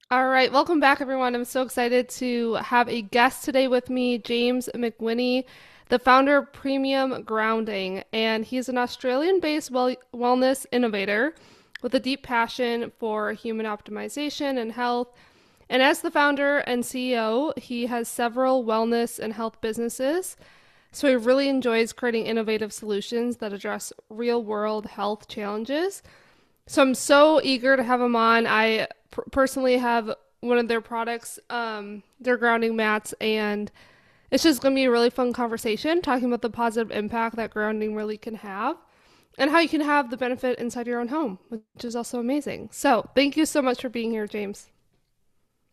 All right, welcome back, everyone. I'm so excited to have a guest today with me, James McWhinney, the founder of Premium Grounding. And he's an Australian-based wellness innovator with a deep passion for human optimization and health. And as the founder and CEO, he has several wellness and health businesses. So he really enjoys creating innovative solutions that address real-world health challenges. So I'm so eager to have them on. I personally have one of their products, their grounding mats, and it's just going to be a really fun conversation talking about the positive impact that grounding really can have and how you can have the benefit inside your own home, which is also amazing. So thank you so much for being here, James.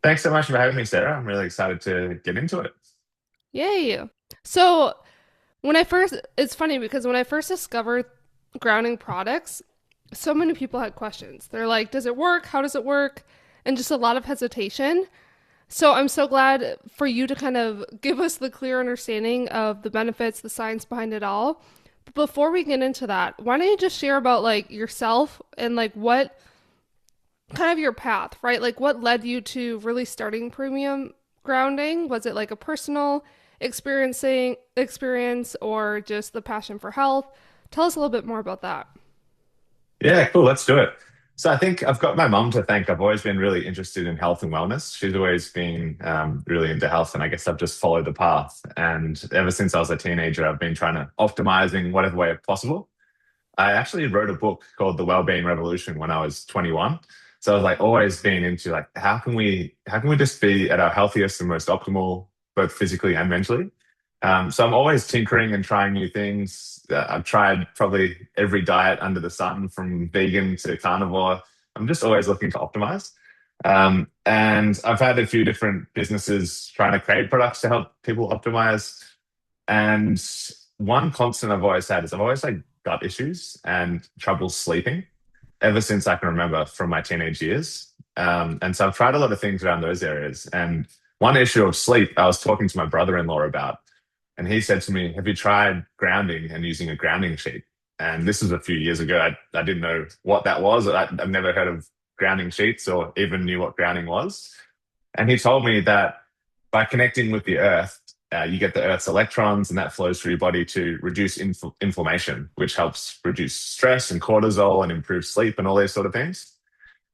Thanks so much for having me, Sarah. I'm really excited to get into it. Yay. So it's funny because when I first discovered grounding products, so many people had questions. They're like, does it work? How does it work? And just a lot of hesitation. So I'm so glad for you to kind of give us the clear understanding of the benefits, the science behind it all. But before we get into that, why don't you just share about like yourself and like what kind of your path, right? Like what led you to really starting premium grounding? Was it like a personal experience or just the passion for health? Tell us a little bit more about that. Yeah, cool. Let's do it. So I think I've got my mum to thank. I've always been really interested in health and wellness. She's always been really into health, and I guess I've just followed the path. And ever since I was a teenager, I've been trying to optimize in whatever way possible. I actually wrote a book called The Wellbeing Revolution when I was 21. So I was like always been into like how can we just be at our healthiest and most optimal, both physically and mentally. So I'm always tinkering and trying new things. I've tried probably every diet under the sun, from vegan to carnivore. I'm just always looking to optimize. And I've had a few different businesses trying to create products to help people optimize. And one constant I've always had is I've always like gut issues and trouble sleeping ever since I can remember from my teenage years. And so I've tried a lot of things around those areas. And one issue of sleep, I was talking to my brother-in-law about, and he said to me, "Have you tried grounding and using a grounding sheet?" And this was a few years ago. I didn't know what that was. I've never heard of grounding sheets or even knew what grounding was. And he told me that by connecting with the earth, you get the earth's electrons, and that flows through your body to reduce inflammation, which helps reduce stress and cortisol and improve sleep and all these sort of things.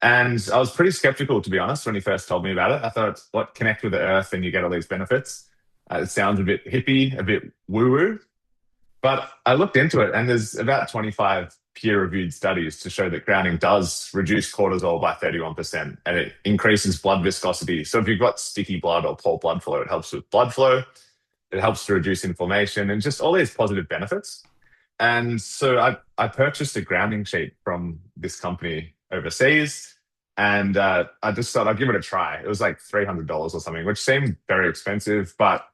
And I was pretty skeptical, to be honest, when he first told me about it. I thought, what, connect with the earth and you get all these benefits? It sounds a bit hippie, a bit woo woo. But I looked into it, and there's about 25 peer-reviewed studies to show that grounding does reduce cortisol by 31%, and it increases blood viscosity. So if you've got sticky blood or poor blood flow, it helps with blood flow. It helps to reduce inflammation and just all these positive benefits. And so I purchased a grounding sheet from this company overseas, and I just thought I'd give it a try. It was like $300 or something, which seemed very expensive, but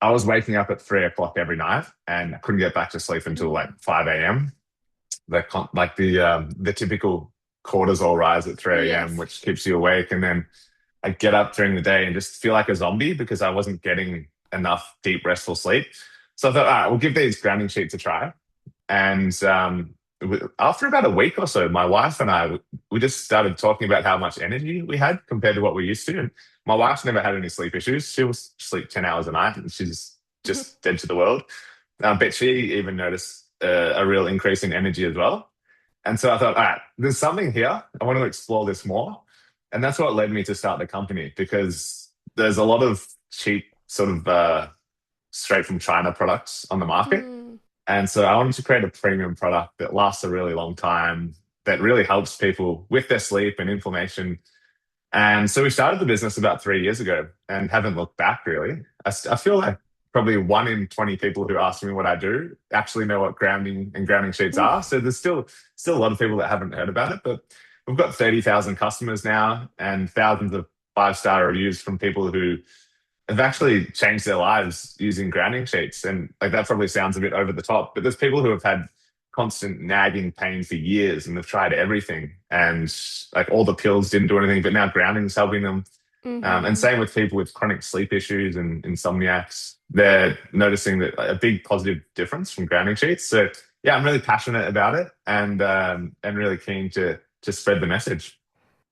I was waking up at 3 o'clock every night, and I couldn't get back to sleep until like 5 a.m. The typical cortisol rise at 3 a.m., Yes. which keeps you awake. And then I get up during the day and just feel like a zombie because I wasn't getting enough deep, restful sleep. So I thought, all right, we'll give these grounding sheets a try. And after about a week or so, my wife and I, we just started talking about how much energy we had compared to what we used to. And my wife's never had any sleep issues. She will sleep 10 hours a night, and she's just dead to the world. But she even noticed a real increase in energy as well. And so I thought, all right, there's something here. I want to explore this more. And that's what led me to start the company, because there's a lot of cheap, sort of straight from China products on the market. Mm. And so I wanted to create a premium product that lasts a really long time, that really helps people with their sleep and inflammation. And so we started the business about 3 years ago and haven't looked back really. I feel like probably 1 in 20 people who ask me what I do actually know what grounding and grounding sheets are. So there's still a lot of people that haven't heard about it, but we've got 30,000 customers now and thousands of five-star reviews from people who have actually changed their lives using grounding sheets. And like that probably sounds a bit over the top, but there's people who have had constant nagging pain for years and they've tried everything, and like all the pills didn't do anything, but now grounding's helping them. And Mm-hmm. same with people with chronic sleep issues and insomniacs. They're noticing that a big positive difference from grounding sheets. So yeah, I'm really passionate about it, and really keen to spread the message.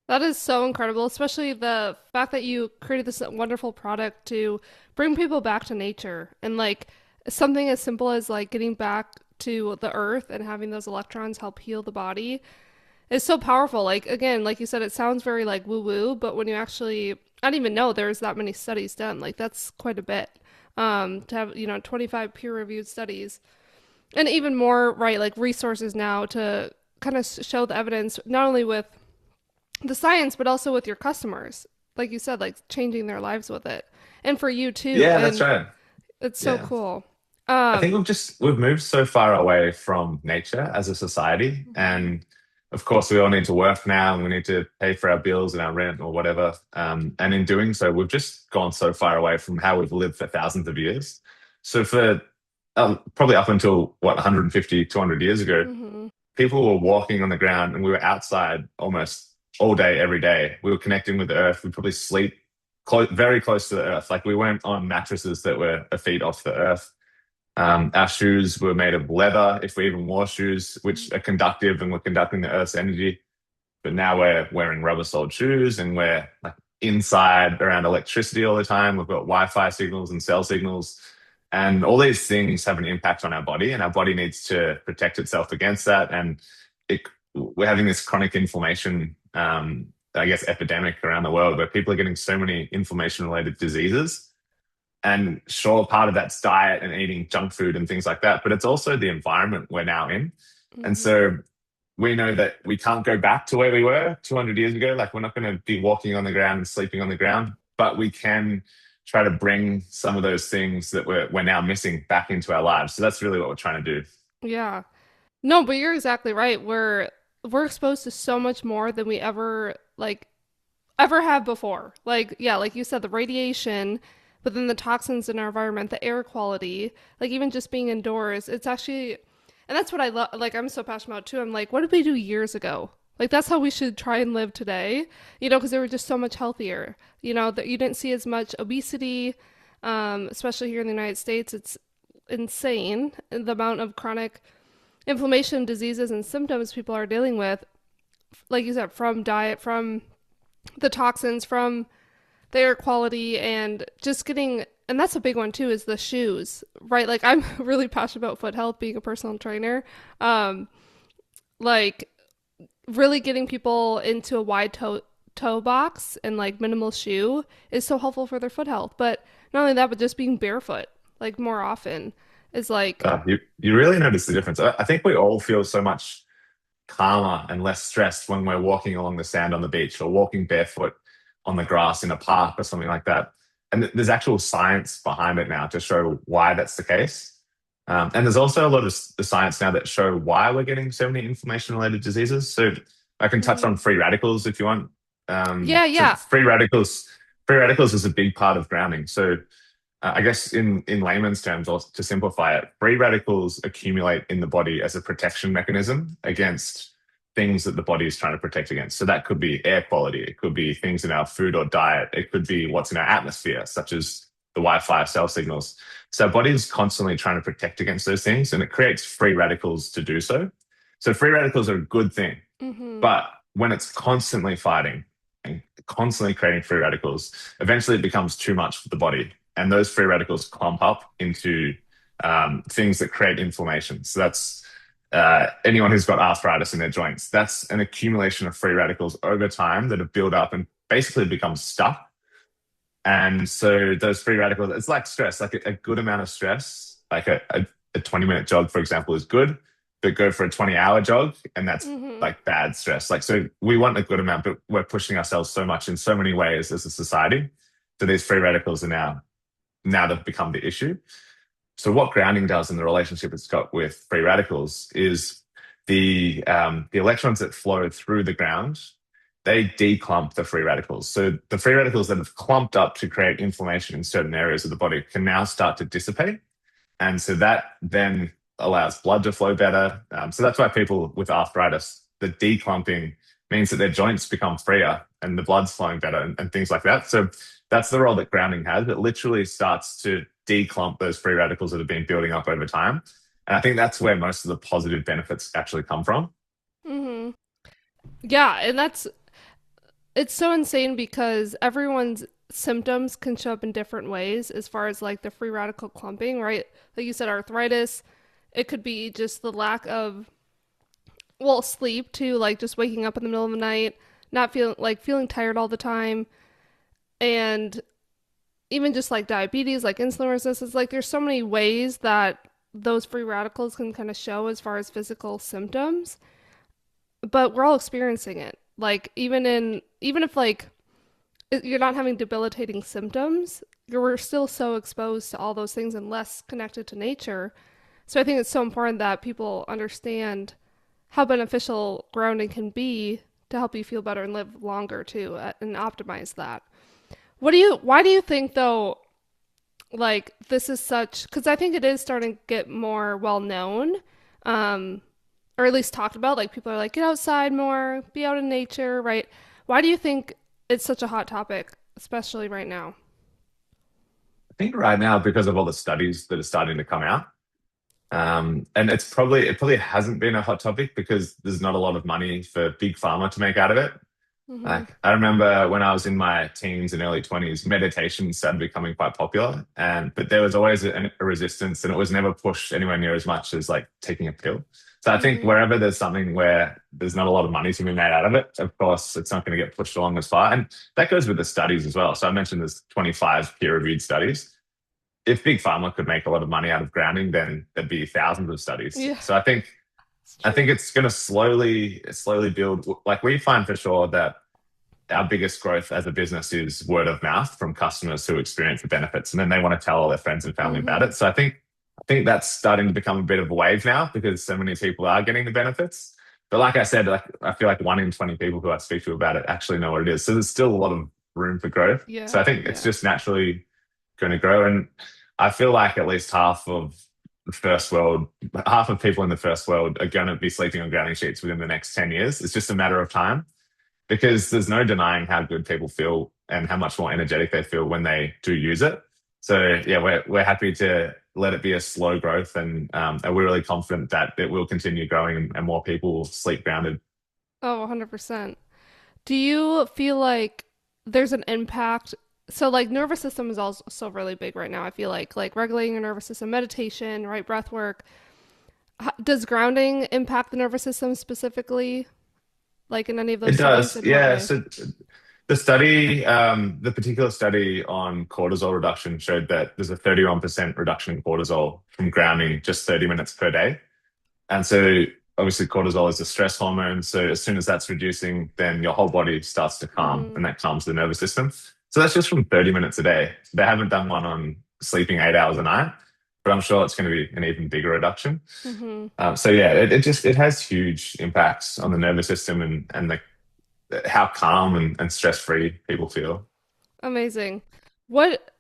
That is so incredible, especially the fact that you created this wonderful product to bring people back to nature and like something as simple as like getting back to the earth and having those electrons help heal the body is so powerful. Like again, like you said, it sounds very like woo woo, but when you actually, I didn't even know there's that many studies done. Like that's quite a bit. To have, 25 peer-reviewed studies and even more, right, like resources now to kind of show the evidence, not only with the science, but also with your customers. Like you said, like changing their lives with it. And for you too. Yeah, that's And right. it's so Yeah. cool. I think Um, we've moved so far away from nature as a society. mhm, And of course, we all need to work now and we need to pay for our bills and our rent or whatever. And in doing so, we've just gone so far away from how we've lived for thousands of years. So for probably up until what, 150, 200 years ago, mhm, people were walking on the ground and we were outside almost all day, every day. We were connecting with the earth. We probably sleep very close to the earth. Like we weren't on mattresses that were a feet off the earth. Our shoes were made of leather, if we even wore shoes, which are conductive and were conducting the Earth's energy. But now we're wearing rubber soled shoes and we're like inside around electricity all the time. We've got Wi-Fi signals and cell signals. And all these things have an impact on our body, and our body needs to protect itself against that. And it, we're having this chronic inflammation, I guess, epidemic around the world where people are getting so many inflammation related diseases. And sure, part of that's diet and eating junk food and things like that, but it's also the environment we're now in. And mhm. so we know that we can't go back to where we were 200 years ago. Like we're not going to be walking on the ground and sleeping on the ground, but we can try to bring some of those things that we're now missing back into our lives. So that's really what we're trying to do. Yeah. No, but you're exactly right. We're exposed to so much more than we ever have before. Like, yeah, like you said, the radiation, but then the toxins in our environment, the air quality, like even just being indoors, it's actually, and that's what I love. Like, I'm so passionate about too. I'm like, what did we do years ago? Like, that's how we should try and live today, because they were just so much healthier. That you didn't see as much obesity, especially here in the United States. It's insane the amount of chronic inflammation, diseases, and symptoms people are dealing with, like you said, from diet, from the toxins, from the air quality, and just getting, and that's a big one too, is the shoes, right? Like I'm really passionate about foot health, being a personal trainer. Um, like really getting people into a wide toe box and like minimal shoe is so helpful for their foot health. But not only that, but just being barefoot like more often is like, You really notice the difference. I think we all feel so much calmer and less stressed when we're walking along the sand on the beach or walking barefoot on the grass in a park or something like that. And there's actual science behind it now to show why that's the case. And there's also a lot of the science now that show why we're getting so many inflammation related diseases. So I can touch on mhm. free radicals if you want. Yeah, So yeah. free radicals is a big part of grounding. So I guess in layman's terms, or to simplify it, free radicals accumulate in the body as a protection mechanism against things that the body is trying to protect against. So that could be air quality, it could be things in our food or diet, it could be what's in our atmosphere, such as the Wi-Fi cell signals. So our body is constantly trying to protect against those things, and it creates free radicals to do so. So free radicals are a good thing, Hmm. but when it's constantly fighting and constantly creating free radicals, eventually it becomes too much for the body. And those free radicals clump up into things that create inflammation. So that's anyone who's got arthritis in their joints. That's an accumulation of free radicals over time that have built up and basically become stuck. And so those free radicals, it's like stress, like a good amount of stress, like a 20-minute jog, for example, is good, but go for a 20-hour jog, and that's Hmm. like bad stress. Like, so we want a good amount, but we're pushing ourselves so much in so many ways as a society. So these free radicals are now they've become the issue. So what grounding does in the relationship it's got with free radicals is the electrons that flow through the ground, they declump the free radicals. So the free radicals that have clumped up to create inflammation in certain areas of the body can now start to dissipate. And so that then allows blood to flow better. So that's why people with arthritis, the declumping means that their joints become freer and the blood's flowing better and things like that. So that's the role that grounding has. It literally starts to declump those free radicals that have been building up over time. And I think that's where most of the positive benefits actually come from. Hmm. Yeah, and it's so insane because everyone's symptoms can show up in different ways as far as like the free radical clumping, right? Like you said, arthritis, it could be just the lack of, well, sleep too, like just waking up in the middle of the night, not feeling tired all the time, and even just like diabetes, like insulin resistance, like there's so many ways that those free radicals can kind of show as far as physical symptoms, but we're all experiencing it. Like even if like you're not having debilitating symptoms, we're still so exposed to all those things and less connected to nature. So I think it's so important that people understand how beneficial grounding can be to help you feel better and live longer too, and optimize that. Why do you think though, like this is such, because I think it is starting to get more well known, um, or at least talked about. Like people are like, get outside more, be out in nature, right? Why do you think it's such a hot topic, especially right now? I think right now, because of all the studies that are starting to come out, and it probably hasn't been a hot topic because there's not a lot of money for big pharma to make out of it. Mm-hmm. Like I remember when I was in my teens and early 20s, meditation started becoming quite popular, and but there was always a resistance, and it was never pushed anywhere near as much as like taking a pill. So I think Mm-hmm. wherever there's something where there's not a lot of money to be made out of it, of course, it's not going to get pushed along as far. And that goes with the studies as well. So I mentioned there's 25 peer-reviewed studies. If big pharma could make a lot of money out of grounding, then there'd be thousands of studies. Yeah, So it's I think true. it's going to slowly build. Like we find for sure that our biggest growth as a business is word of mouth from customers who experience the benefits, and then they want to tell all their friends and family about Mm-hmm. it. So I think that's starting to become a bit of a wave now because so many people are getting the benefits. But like I said, like I feel like 1 in 20 people who I speak to about it actually know what it is. So there's still a lot of room for growth. So Yeah, I think it's yeah. just naturally going to grow. And I feel like at least the first world, half of people in the first world are going to be sleeping on grounding sheets within the next 10 years. It's just a matter of time because there's no denying how good people feel and how much more energetic they feel when they do use it. So yeah, we're happy to let it be a slow growth, and we're really confident that it will continue growing and more people will sleep grounded. Oh, 100%. Do you feel like there's an impact? So like nervous system is also really big right now. I feel like regulating your nervous system, meditation, right, breath work. Does grounding impact the nervous system specifically, like in any of It those studies? does, In what yeah. way? So the particular study on cortisol reduction showed that there's a 31% reduction in cortisol from grounding just 30 minutes per day. And so obviously cortisol is a stress hormone. So as soon as that's reducing, then your whole body starts to calm Mm-hmm. and that calms the nervous system. So that's just from 30 minutes a day. They haven't done one on sleeping 8 hours a night, but I'm sure it's going to be an even bigger reduction. Mm-hmm. So yeah, it has huge impacts on the nervous system and how calm and stress free people feel. Amazing. What,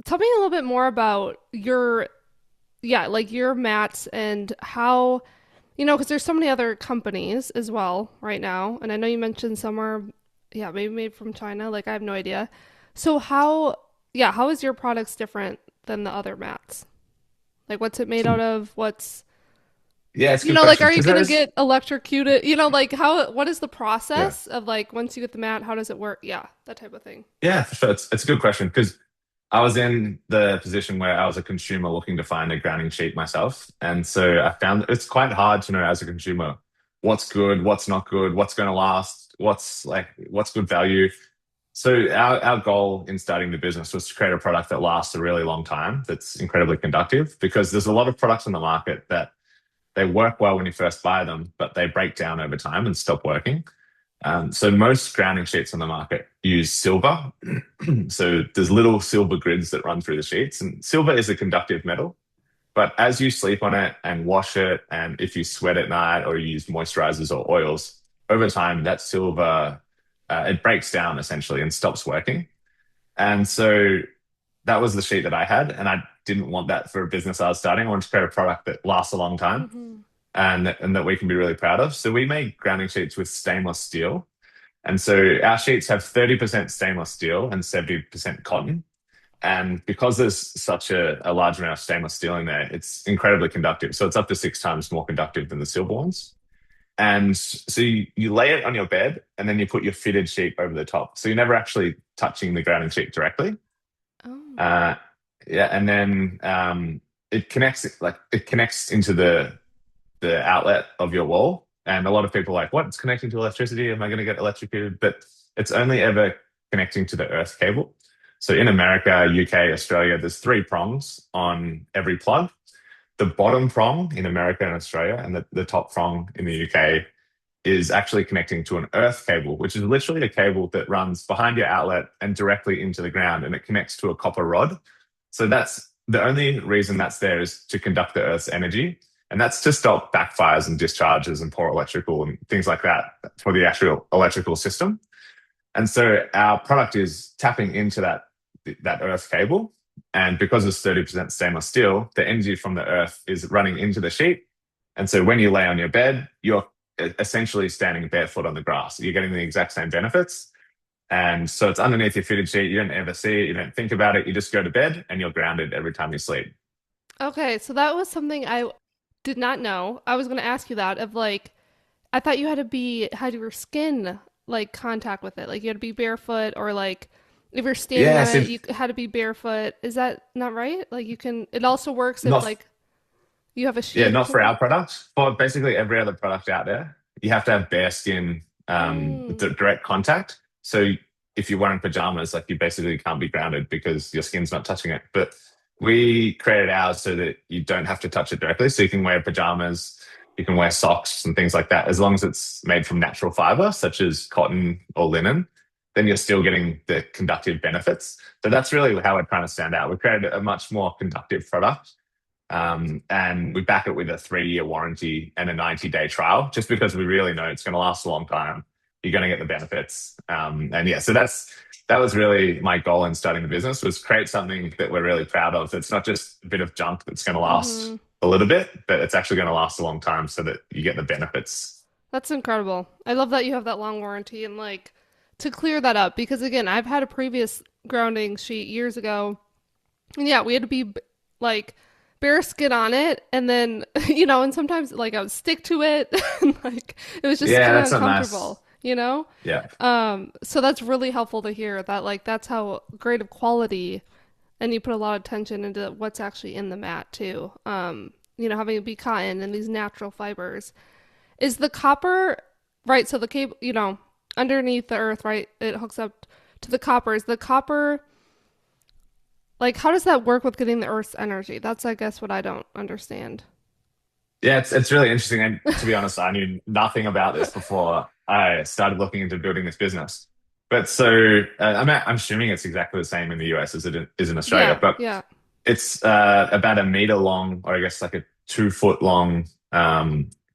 tell me a little bit more about your, yeah, like your mats and how, because there's so many other companies as well right now. And I know you mentioned some are, yeah, maybe made from China. Like I have no idea. So how is your products different than the other mats? Like what's it made So out of? What's, yeah, it's a good like question are you because gonna there's get electrocuted? Like what is the yeah. process of like once you get the mat, how does it work? Yeah, that type of thing. Yeah, for sure. It's a good question because I was in the position where I was a consumer looking to find a grounding sheet myself. And so I found it's quite hard to know as a consumer what's good, what's not good, what's going to last, what's good value. So our goal in starting the business was to create a product that lasts a really long time, that's incredibly conductive, because there's a lot of products on the market that they work well when you first buy them, but they break down over time and stop working. So most grounding sheets on the market use silver. So there's little silver grids that run through the sheets, and silver is a conductive metal. But as you sleep on it and wash it, and if you sweat at night or you use moisturizers or oils, over time that silver it breaks down essentially and stops working. And so that was the sheet that I had, and I didn't want that for a business I was starting. I wanted to create a product that lasts a long time Mm-hmm. and that we can be really proud of. So we make grounding sheets with stainless steel. And so our sheets have 30% stainless steel and 70% cotton. And because there's such a large amount of stainless steel in there, it's incredibly conductive. So it's up to 6 times more conductive than the silver ones. And so you lay it on your bed and then you put your fitted sheet over the top. So you're never actually touching the grounding sheet directly. Oh. Uh, yeah, and then it connects into the outlet of your wall. And a lot of people are like, what? It's connecting to electricity. Am I going to get electrocuted? But it's only ever connecting to the earth cable. So in America, UK, Australia, there's three prongs on every plug. The bottom prong in America and Australia, and the top prong in the UK is actually connecting to an earth cable, which is literally a cable that runs behind your outlet and directly into the ground, and it connects to a copper rod. So that's the only reason that's there is to conduct the Earth's energy. And that's to stop backfires and discharges and poor electrical and things like that for the actual electrical system. And so our product is tapping into that Earth cable. And because it's 30% stainless steel, the energy from the Earth is running into the sheet. And so when you lay on your bed, you're essentially standing barefoot on the grass. You're getting the exact same benefits. And so it's underneath your fitted sheet. You don't ever see it. You don't think about it. You just go to bed and you're grounded every time you sleep. Okay, so that was something I did not know. I was going to ask you that of like I thought you had to be had your skin like contact with it. Like you had to be barefoot or like if you're standing Yeah, on so it, you had to be barefoot. Is that not right? Like you can it also works if not like you have a yeah, sheet or not for something? our product. For basically every other product out there, you have to have bare skin, Mm. direct contact. So if you're wearing pajamas, like you basically can't be grounded because your skin's not touching it. But we created ours so that you don't have to touch it directly. So you can wear pajamas, you can wear socks and things like that, as long as it's made from natural fiber, such as cotton or linen. Then you're still getting the conductive benefits. So that's really how we're trying to stand out. We created a much more conductive product, and we back it with a 3-year warranty and a 90-day trial, just because we really know it's going to last a long time. You're going to get the benefits. And yeah, so that was really my goal in starting the business, was create something that we're really proud of. That's not just a bit of junk that's going to Mhm. last a little bit, but it's actually going to last a long time so that you get the benefits. That's incredible. I love that you have that long warranty and like to clear that up because again, I've had a previous grounding sheet years ago. And yeah, we had to be like bare skin on it and then and sometimes like I would stick to it and like it was just Yeah, kind of that's not nice. uncomfortable. Yeah. So that's really helpful to hear that like that's how great of quality and you put a lot of attention into what's actually in the mat too. Having it be cotton and these natural fibers. Is the copper right? So the cable, underneath the earth, right? It hooks up to the copper. Is the copper like how does that work with getting the earth's energy? That's I guess what I don't understand. Yeah, it's really interesting. And to be honest, I knew nothing about this before I started looking into building this business. But so I'm assuming it's exactly the same in the US as it is in Australia. Yeah, But yeah. it's about a meter long, or I guess like a 2 foot long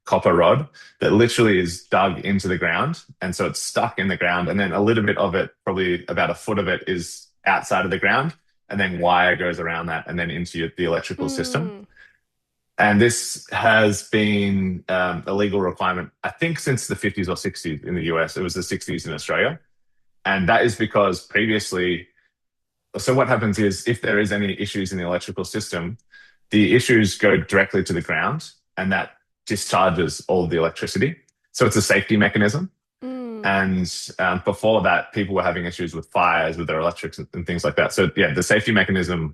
copper rod that literally is dug into the ground, and so it's stuck in the ground. And then a little bit of it, probably about a foot of it, is outside of the ground, and then wire goes around that and then into the electrical system. Mm, And this has been a legal requirement, I think, since the 50s or 60s in the US. It was the 60s in Australia. And that is because previously, so what happens is if there is any issues in the electrical system, the issues go directly to the ground and that discharges all of the electricity. So it's a safety mechanism. mm. And before that, people were having issues with fires with their electrics and things like that. So yeah, the safety mechanism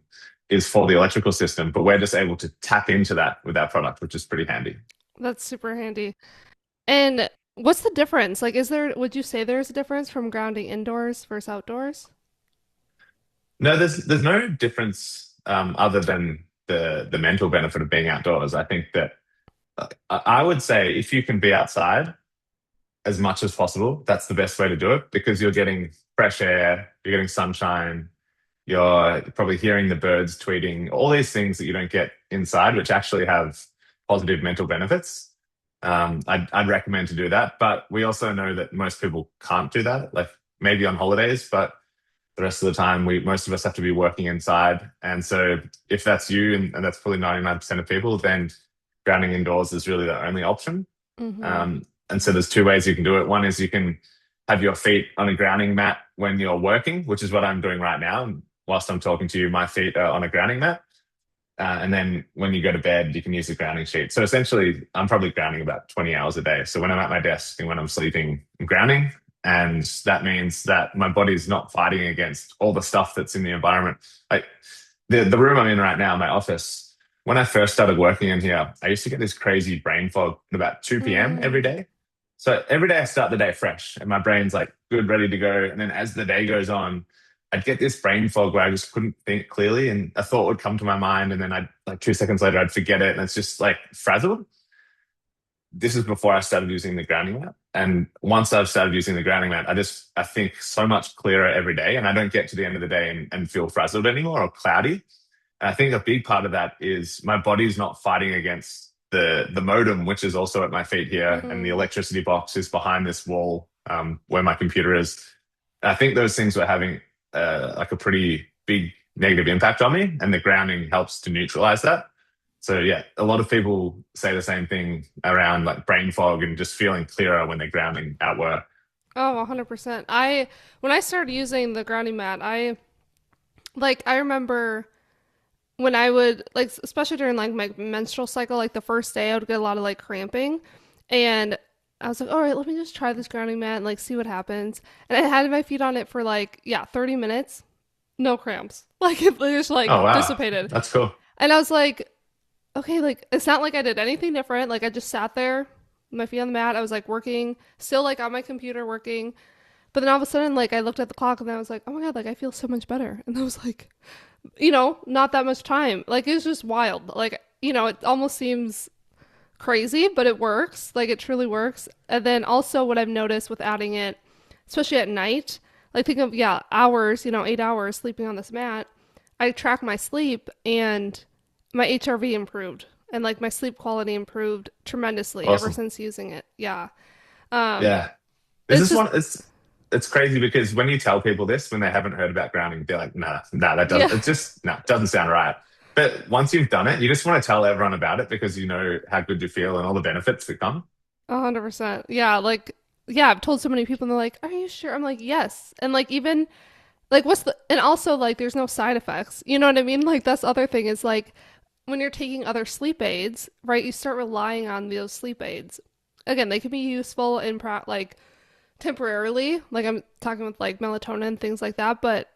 is for the electrical system, but we're just able to tap into that with our product, which is pretty handy. That's super handy. And what's the difference? Like, would you say there's a difference from grounding indoors versus outdoors? No, there's no difference other than the mental benefit of being outdoors. I think that I would say if you can be outside as much as possible, that's the best way to do it because you're getting fresh air, you're getting sunshine, you're probably hearing the birds tweeting, all these things that you don't get inside, which actually have positive mental benefits. I'd recommend to do that. But we also know that most people can't do that, like maybe on holidays, but the rest of the time, most of us have to be working inside. And so if that's you, and that's probably 99% of people, then grounding indoors is really the only option. Mm-hmm. And so there's two ways you can do it. One is you can have your feet on a grounding mat when you're working, which is what I'm doing right now. And whilst I'm talking to you, my feet are on a grounding mat. And then when you go to bed, you can use the grounding sheet. So essentially, I'm probably grounding about 20 hours a day. So when I'm at my desk and when I'm sleeping, I'm grounding. And that means that my body's not fighting against all the stuff that's in the environment. Like the room I'm in right now, my office, when I first started working in here, I used to get this crazy brain fog at about 2 p.m. every Mm, day. So every day I start the day fresh and my brain's like good, ready to go. And then as the day goes on, I'd get this brain fog where I just couldn't think clearly and a thought would come to my mind and then I'd like 2 seconds later I'd forget it and it's just like frazzled. This is before I started using the grounding mat. And once I've started using the grounding mat, I think so much clearer every day and I don't get to the end of the day and feel frazzled anymore or cloudy. And I think a big part of that is my body's not fighting against the modem, which is also at my feet here, and the mm. electricity box is behind this wall where my computer is. I think those things were having like a pretty big negative impact on me, and the grounding helps to neutralize that. So yeah, a lot of people say the same thing around like brain fog and just feeling clearer when they're grounding at work. Oh, 100%. When I started using the grounding mat, I remember when I would like especially during like my menstrual cycle, like the first day I would get a lot of like cramping and I was like, all right, let me just try this grounding mat and like see what happens. And I had my feet on it for like, yeah, 30 minutes, no cramps. Like it just like Oh wow, dissipated. that's cool. And I was like, okay, like it's not like I did anything different. Like I just sat there, my feet on the mat. I was like working, still like on my computer working. But then all of a sudden, like I looked at the clock and I was like, oh my God, like I feel so much better. And I was like, not that much time. Like it was just wild. Like, it almost seems crazy, but it works. Like it truly works. And then also what I've noticed with adding it, especially at night, like think of, yeah, hours, 8 hours sleeping on this mat. I track my sleep and my HRV improved and like my sleep quality improved tremendously ever Awesome. since using it. Yeah. Um, Yeah. This it's is just, one. It's crazy because when you tell people this, when they haven't heard about grounding, they're like, "Nah, nah, that doesn't. yeah, It just no, it doesn't sound right." But once you've done it, you just want to tell everyone about it because you know how good you feel and all the benefits that come. 100%. Yeah. Like, yeah, I've told so many people and they're like, are you sure? I'm like, yes. And like, even like, and also like, there's no side effects. You know what I mean? Like, that's the other thing is like, when you're taking other sleep aids, right, you start relying on those sleep aids. Again, they can be useful in like temporarily, like I'm talking with like melatonin, things like that, but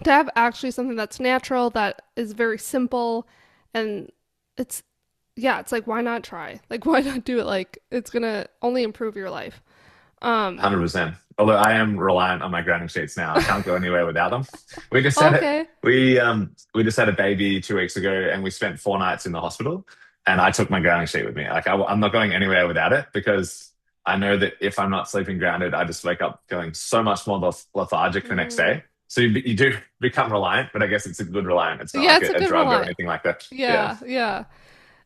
to have actually something that's natural, that is very simple, and it's, yeah, it's like, why not try? Like, why not do it? Like, it's gonna only improve your life. Um, 100%. Although I am reliant on my grounding sheets now, I can't go anywhere without them. We just had it. okay. We just had a baby 2 weeks ago, and we spent 4 nights in the hospital. And I took my grounding sheet with me. Like I'm not going anywhere without it because I know that if I'm not sleeping grounded, I just wake up feeling so much more lethargic the next Mm. day. So you do become reliant, but I guess it's a good reliant. It's not Yeah, like it's a a good drug or reliant. anything like that. Yeah. Yeah,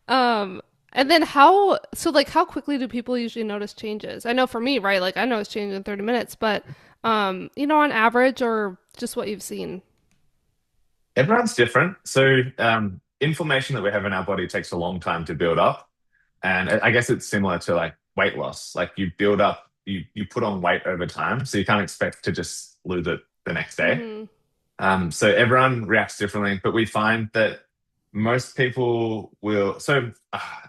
yeah. And then like how quickly do people usually notice changes? I know for me, right? Like I notice change in 30 minutes, but on average or just what you've seen. Everyone's different. So inflammation that we have in our body takes a long time to build up. And I guess it's similar to like weight loss. Like you build up, you put on weight over time. So you can't expect to just lose it the next day. Mm-hmm. So everyone reacts differently, but we find that most people will. So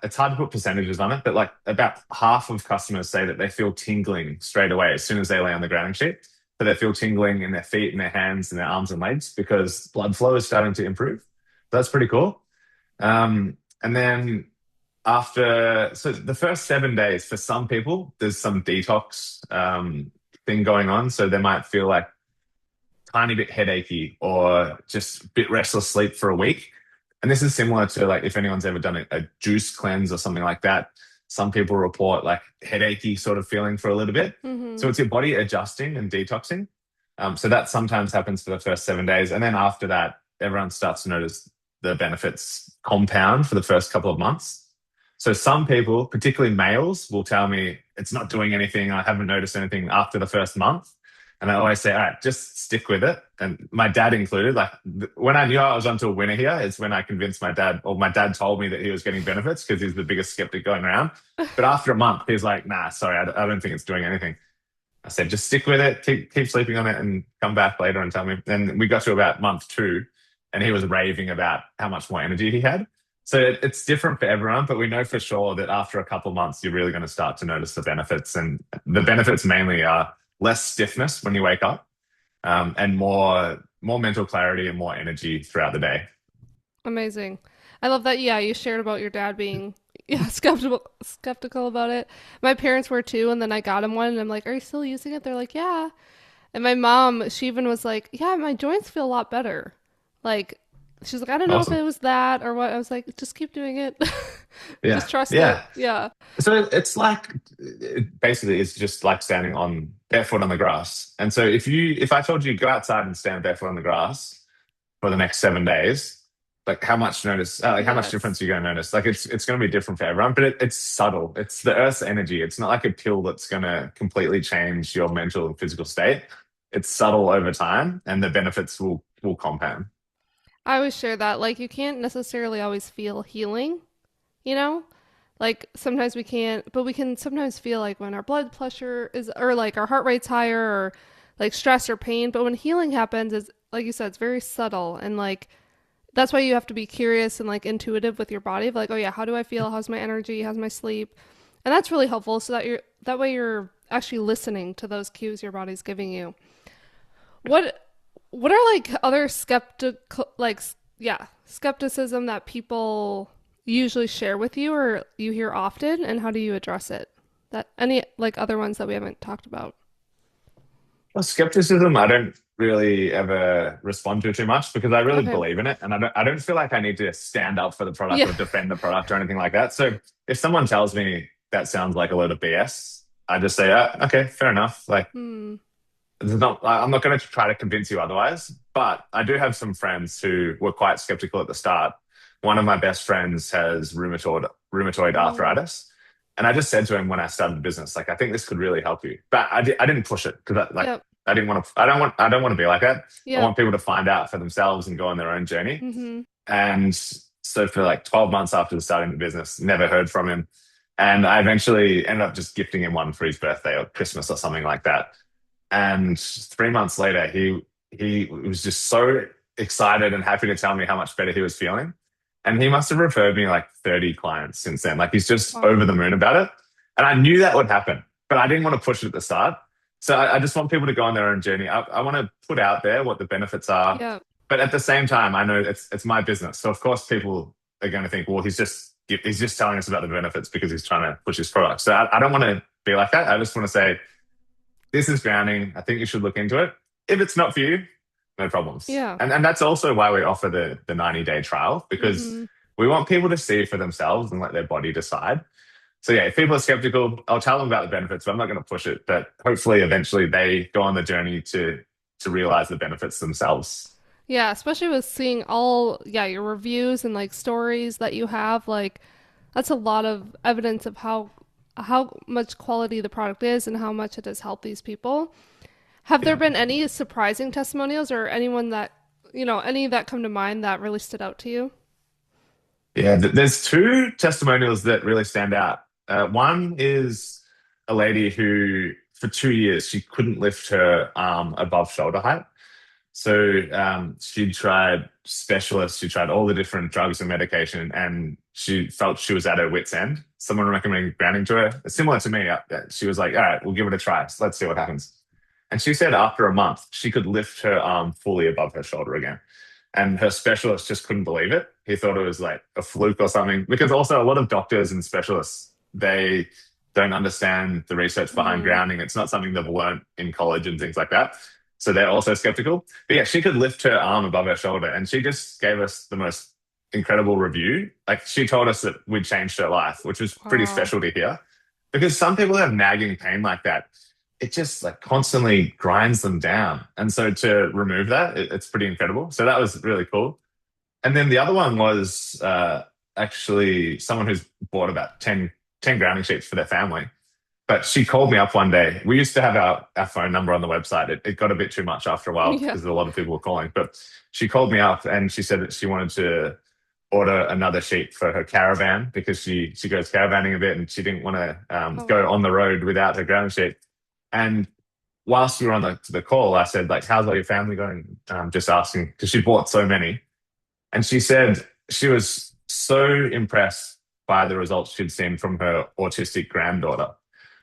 it's hard to put percentages on it, but like about half of customers say that they feel tingling straight away as soon as they lay on the grounding sheet. So they feel tingling in their feet and their hands and their arms and legs because blood flow is starting to improve. So that's pretty cool. And then so the first 7 days for some people, there's some detox thing going on. So they might feel like tiny bit headachy or just a bit restless sleep for a week. And this is similar to like if anyone's ever done a juice cleanse or something like that. Some people report like headachy sort of feeling for a little bit. Mm-hmm. So it's your body adjusting and detoxing. So that sometimes happens for the first 7 days. And then after that, everyone starts to notice the benefits compound for the first couple of months. So some people, particularly males, will tell me it's not doing anything. I haven't noticed anything after the first month. And I always say, all right, just stick with it. And my dad included, like when I knew I was onto a winner here, it's when I convinced my dad, or my dad told me that he was getting benefits because he's the biggest skeptic going around. But after a month, he's like, nah, sorry, I don't think it's doing anything. I said, just stick with it, keep sleeping on it and come back later and tell me. And we got to about month 2 and he was raving about how much more energy he had. So it's different for everyone, but we know for sure that after a couple of months, you're really going to start to notice the benefits. And the benefits mainly are less stiffness when you wake up, and more mental clarity and more energy throughout the day. Amazing. I love that. Yeah, you shared about your dad being yeah skeptical about it. My parents were too, and then I got him one, and I'm like, "Are you still using it?" They're like, "Yeah." And my mom, she even was like, "Yeah, my joints feel a lot better." Like, she's like, "I don't know if Awesome. it was that or what." I was like, "Just keep doing it. Yeah. Just trust it." Yeah. Yeah. So it's like basically it's just like standing on barefoot on the grass. And so if I told you go outside and stand barefoot on the grass for the next 7 days, like how much notice, like how much Yes. difference are you going to notice? Like it's going to be different for everyone, but it's subtle. It's the Earth's energy. It's not like a pill that's going to completely change your mental and physical state. It's subtle over time, and the benefits will compound. I always share that. Like, you can't necessarily always feel healing, you know? Like sometimes we can't, but we can sometimes feel like when our blood pressure is, or like our heart rate's higher, or like stress or pain. But when healing happens, is like you said, it's very subtle, and like that's why you have to be curious and like intuitive with your body. Of like, oh yeah, how do I feel? How's my energy? How's my sleep? And that's really helpful, so that that way you're actually listening to those cues your body's giving you. What what are like other skeptical yeah skepticism that people usually share with you or you hear often, and how do you address it? That any like other ones that we haven't talked about? Well, skepticism, I don't really ever respond to too much because I really Okay. believe in it, and I don't feel like I need to stand up for the product Yeah. or defend the product or anything like that. So if someone tells me that sounds like a load of BS, I just say, okay, fair enough. Like, Hmm. I'm not going to try to convince you otherwise. But I do have some friends who were quite skeptical at the start. One of my best friends has rheumatoid Oh. arthritis. And I just said to him when I started the business, like, I think this could really help you. But I didn't push it because Yep. I didn't want to, I don't want to be like that. I Yep. want people to find out for themselves and go on their own journey. Mm-hmm. And so for like 12 months after starting the business, never heard from him. And I eventually ended up just gifting him one for his birthday or Christmas or something like that. And 3 months later, he was just so excited and happy to tell me how much better he was feeling. And he must have referred me like 30 clients since then. Like he's just Wow. over the moon about it. And I knew that would happen, but I didn't want to push it at the start. So I just want people to go on their own journey. I want to put out there what the benefits are. Yep. But at the same time, I know it's my business. So of course people are going to think, well, he's just telling us about the benefits because he's trying to push his product. So I don't want to be like that. I just want to say, this is grounding. I think you should look into it. If it's not for you, no problems. Yeah. And that's also why we offer the 90-day trial because Mm-hmm. we want people to see for themselves and let their body decide. So yeah, if people are skeptical, I'll tell them about the benefits, but I'm not going to push it. But hopefully eventually they go on the journey to realize the benefits themselves. Yeah, especially with seeing all, yeah, your reviews and like stories that you have, like that's a lot of evidence of how much quality the product is and how much it has helped these people. Have there Yeah. been any surprising testimonials or anyone that, any that come to mind that really stood out to you? Yeah, there's two testimonials that really stand out. One is a lady who, for 2 years, she couldn't lift her arm above shoulder height. So she tried specialists, she tried all the different drugs and medication, and she felt she was at her wit's end. Someone recommended grounding to her, similar to me. She was like, "All right, we'll give it a try. So let's see what happens." And she said after a month, she could lift her arm fully above her shoulder again. And her specialist just couldn't believe it. He thought it was like a fluke or something. Because also a lot of doctors and specialists, they don't understand the research behind Mm, grounding. It's not something they've learned in college and things like that. So they're also skeptical. But yeah, she could lift her arm above her shoulder and she just gave us the most incredible review. Like she told us that we'd changed her life, which was pretty wow. special to hear. Because some people have nagging pain like that, it just like constantly grinds them down. And so to remove that, it's pretty incredible. So that was really cool. And then the other one was actually someone who's bought about ten grounding sheets for their family. But she called me up one day. We used to have our phone number on the website. It got a bit too much after a while Yeah. because a lot of people were calling. But she called me up and she said that she wanted to order another sheet for her caravan because she goes caravanning a bit and she didn't want to Oh, go wow. on the road without her grounding sheet. And whilst we were on the call, I said, like, how's all your family going? Just asking, because she bought so many. And she said she was so impressed by the results she'd seen from her autistic granddaughter.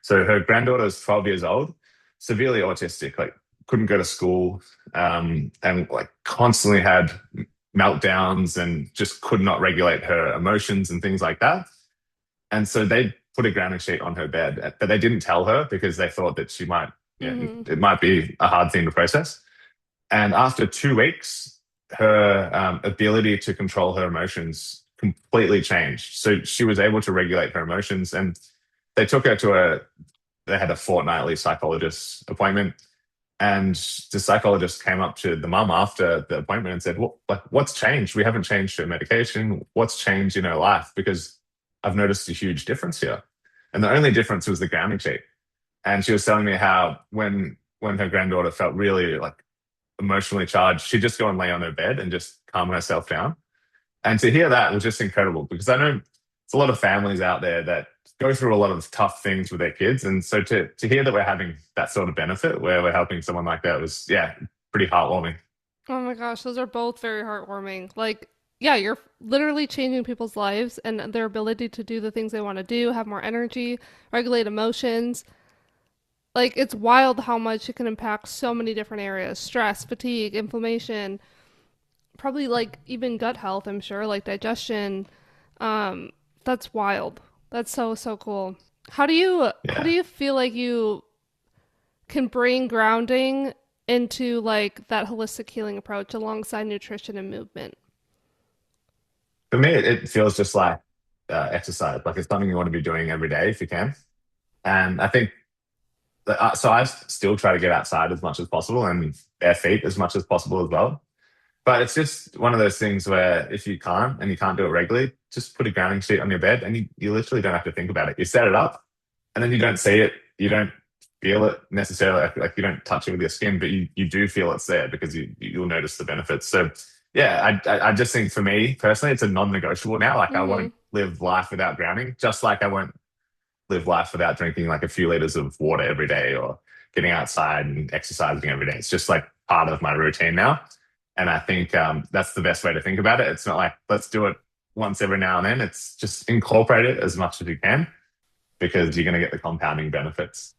So her granddaughter is 12 years old, severely autistic, like couldn't go to school, and like constantly had meltdowns and just could not regulate her emotions and things like that. And so they put a grounding sheet on her bed, but they didn't tell her because they thought that she might, Hmm. it might be a hard thing to process. And after 2 weeks, her ability to control her emotions completely changed. So she was able to regulate her emotions, and they took her to they had a fortnightly psychologist appointment. And the psychologist came up to the mum after the appointment and said, what's changed? We haven't changed her medication. What's changed in her life? Because I've noticed a huge difference here. And the only difference was the grounding sheet. And she was telling me how when her granddaughter felt really like emotionally charged, she'd just go and lay on her bed and just calm herself down. And to hear that was just incredible because I know it's a lot of families out there that go through a lot of tough things with their kids. And so to hear that we're having that sort of benefit where we're helping someone like that was, yeah, pretty heartwarming. Oh my gosh, those are both very heartwarming. Like, yeah, you're literally changing people's lives and their ability to do the things they want to do, have more energy, regulate emotions. Like, it's wild how much it can impact so many different areas: stress, fatigue, inflammation, probably like even gut health, I'm sure, like digestion. Um, that's wild. That's so, so cool. How do Yeah. you feel like you can bring grounding into like that holistic healing approach alongside nutrition and movement? For me, it feels just like exercise. Like it's something you want to be doing every day if you can. And I think so. I still try to get outside as much as possible and bare feet as much as possible as well. But it's just one of those things where if you can't and you can't do it regularly, just put a grounding sheet on your bed and you literally don't have to think about it. You set it up and then you don't see it. You don't feel it necessarily. Like you don't touch it with your skin, but you do feel it's there because you'll notice the benefits. So yeah, I just think for me personally, it's a non-negotiable now. Like I Mm-hmm. won't live life without grounding, just like I won't live life without drinking like a few liters of water every day or getting outside and exercising every day. It's just like part of my routine now. And I think that's the best way to think about it. It's not like, let's do it once every now and then. It's just incorporate it as much as you can because you're going to get the compounding benefits.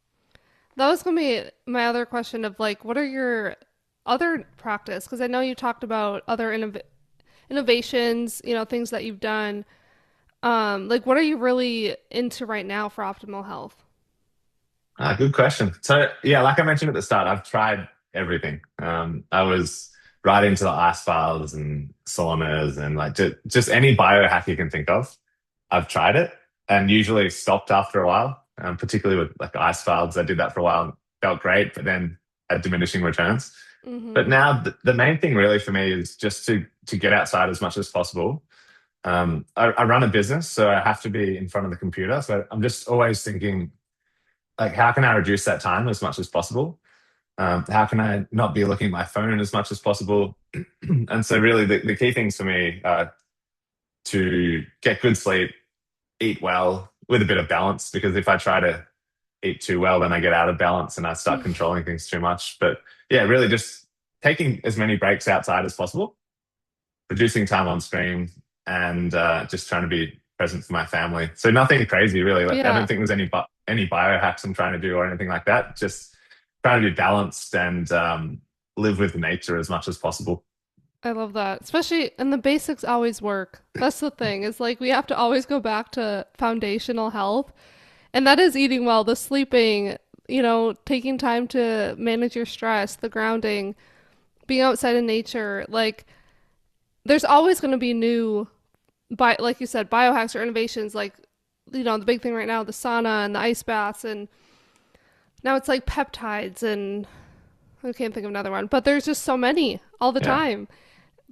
That was gonna be my other question of like, what are your other practice? Because I know you talked about other innovations, things that you've done. Like, what are you really into right now for optimal health? Good question. So yeah, like I mentioned at the start, I've tried everything. I was right into the ice baths and saunas and like just any biohack you can think of. I've tried it and usually stopped after a while, particularly with like ice baths. I did that for a while, felt great, but then had diminishing returns. But Mm-hmm. now the main thing really for me is just to get outside as much as possible. I run a business, so I have to be in front of the computer. So I'm just always thinking like how can I reduce that time as much as possible? How can I not be looking at my phone as much as possible? And so really the key things for me are to get good sleep, eat well with a bit of balance, because if I try to eat too well, then I get out of balance and I start controlling things too much. But yeah, really just taking as many breaks outside as possible, reducing time on screen, and just trying to be present for my family. So nothing crazy, really. Like, I don't Yeah, think there's any biohacks I'm trying to do or anything like that. Just trying to be balanced and live with nature as much as possible. I love that. Especially, and the basics always work. That's the thing. It's like we have to always go back to foundational health. And that is eating well, the sleeping, taking time to manage your stress, the grounding, being outside in nature. Like, there's always going to be new, like you said, biohacks or innovations. Like, the big thing right now, the sauna and the ice baths. And now it's like peptides. And I can't think of another one. But there's just so many all the Yeah. time.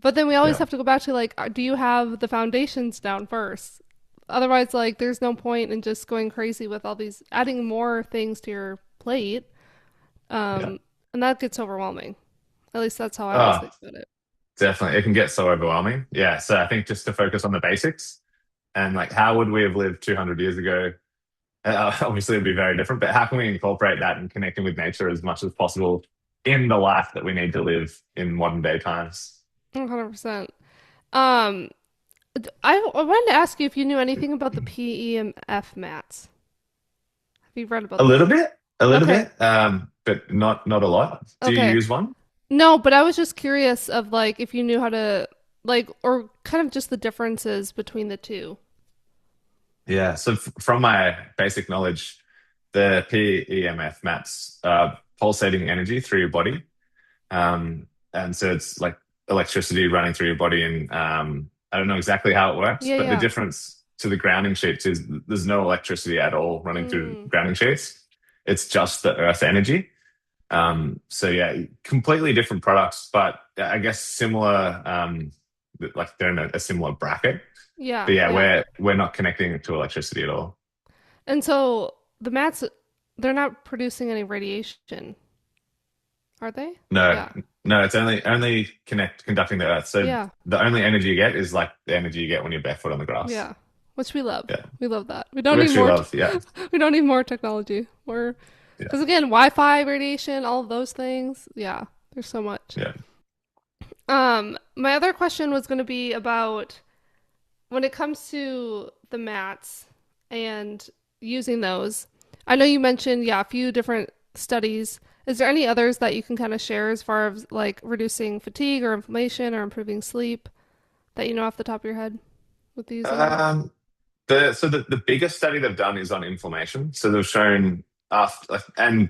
But then we always Yeah. have to go back to like, do you have the foundations down first? Otherwise, like, there's no point in just going crazy with all these, adding more things to your plate. Yeah. And that gets overwhelming. At least that's how I always Oh, think about it. definitely. It can get so overwhelming. Yeah. So I think just to focus on the basics and like how would we have lived 200 years ago? Obviously, it'd be very different, but how can we incorporate that and connecting with nature as much as possible in the life that we need to live in modern day times? 100%. Um, I wanted to ask you if you knew anything about the PEMF mats. Have you read about A little those? bit, a little Okay. bit, but not a lot. Do you Okay. use one? No, but I was just curious of like if you knew how to like or kind of just the differences between the two. Yeah. So from my basic knowledge, the PEMF mats pulsating energy through your body. And so it's like electricity running through your body. And I don't know exactly how it works, Yeah, but the yeah. difference to the grounding sheets is there's no electricity at all running through Mm, grounding sheets. It's just the earth energy. So yeah, completely different products, but I guess similar, like they're in a similar bracket. But yeah, yeah, yeah. we're not connecting to electricity at all. And so the mats, they're not producing any radiation, are they? No, Yeah, no, it's only conducting the earth. So yeah, the only energy you get is like the energy you get when you're barefoot on the grass. yeah. Which we love. Yeah, We love that. We don't need which we more. love. Yeah, We don't need more technology. We're yeah, because again, Wi-Fi, radiation, all of those things. Yeah, there's so much. yeah. My other question was going to be about when it comes to the mats and using those. I know you mentioned, yeah, a few different studies. Is there any others that you can kind of share as far as like reducing fatigue or inflammation or improving sleep that you know off the top of your head with using them? Um, the biggest study they've done is on inflammation. So they've shown after, and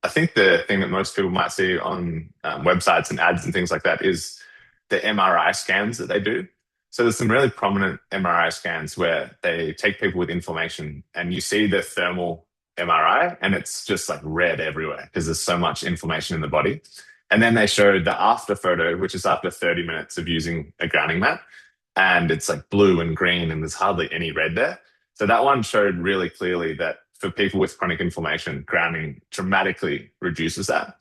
I think the thing that most people might see on websites and ads and things like that is the MRI scans that they do. So there's some really prominent MRI scans where they take people with inflammation and you see the thermal MRI and it's just like red everywhere because there's so much inflammation in the body. And then they showed the after photo, which is after 30 minutes of using a grounding mat and it's like blue and green and there's hardly any red there. So that one showed really clearly that for people with chronic inflammation, grounding dramatically reduces that.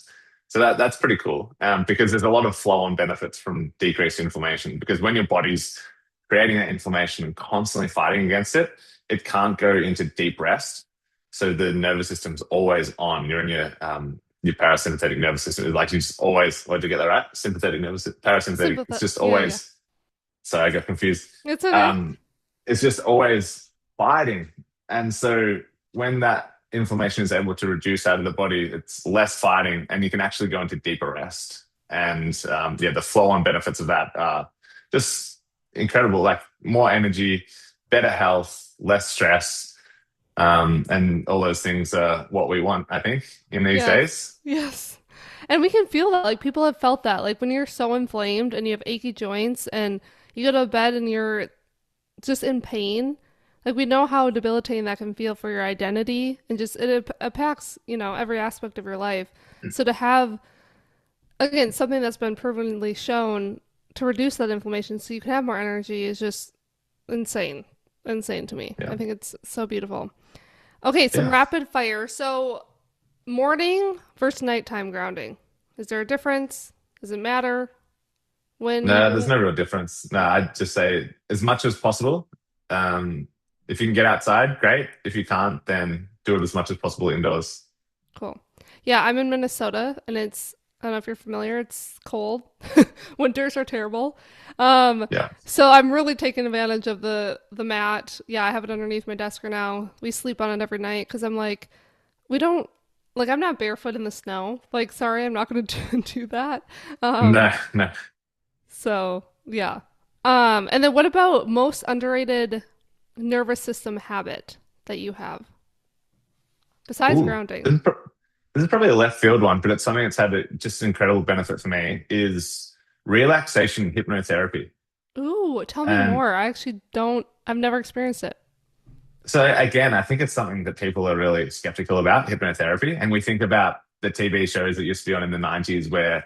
So that's pretty cool because there's a lot of flow-on benefits from decreased inflammation. Because when your body's creating that inflammation and constantly fighting against it, it can't go into deep rest. So the nervous system's always on. You're in your parasympathetic nervous system. It's like you just always, what did you get that right? Sympathetic nervous, parasympathetic. It's Sympathetic. just Yeah, yeah. always so I got confused. It's okay. Um, it's just always fighting. And so when that inflammation is able to reduce out of the body, it's less fighting and you can actually go into deeper rest. And yeah, the flow on benefits of that are just incredible. Like more energy, better health, less stress, and all those things are what we want, I think, in these Yes. days. Yes. And we can feel that. Like people have felt that. Like when you're so inflamed and you have achy joints and you go to bed and you're just in pain. Like we know how debilitating that can feel for your identity and just it impacts, every aspect of your life. So to have again something that's been provenly shown to reduce that inflammation so you can have more energy is just insane. Insane to me. I Yeah. think it's so beautiful. Okay, some Yeah. rapid fire. So morning versus nighttime grounding. Is there a difference? Does it matter when you No, do there's it? no real difference. No, I'd just say as much as possible. Um, if you can get outside, great. If you can't, then do it as much as possible indoors. Cool. Yeah, I'm in Minnesota and I don't know if you're familiar, it's cold. Winters are terrible. Um, Yeah. so I'm really taking advantage of the mat. Yeah, I have it underneath my desk right now. We sleep on it every night because I'm like, we don't like I'm not barefoot in the snow. Like, sorry, I'm not gonna do that. No, no. So yeah. And then what about most underrated nervous system habit that you have besides Ooh, grounding? this is probably a left field one, but it's something that's had just an incredible benefit for me is relaxation hypnotherapy. Ooh, tell me And more. I actually don't, I've never experienced it. so again, I think it's something that people are really skeptical about hypnotherapy. And we think about the TV shows that used to be on in the 90s where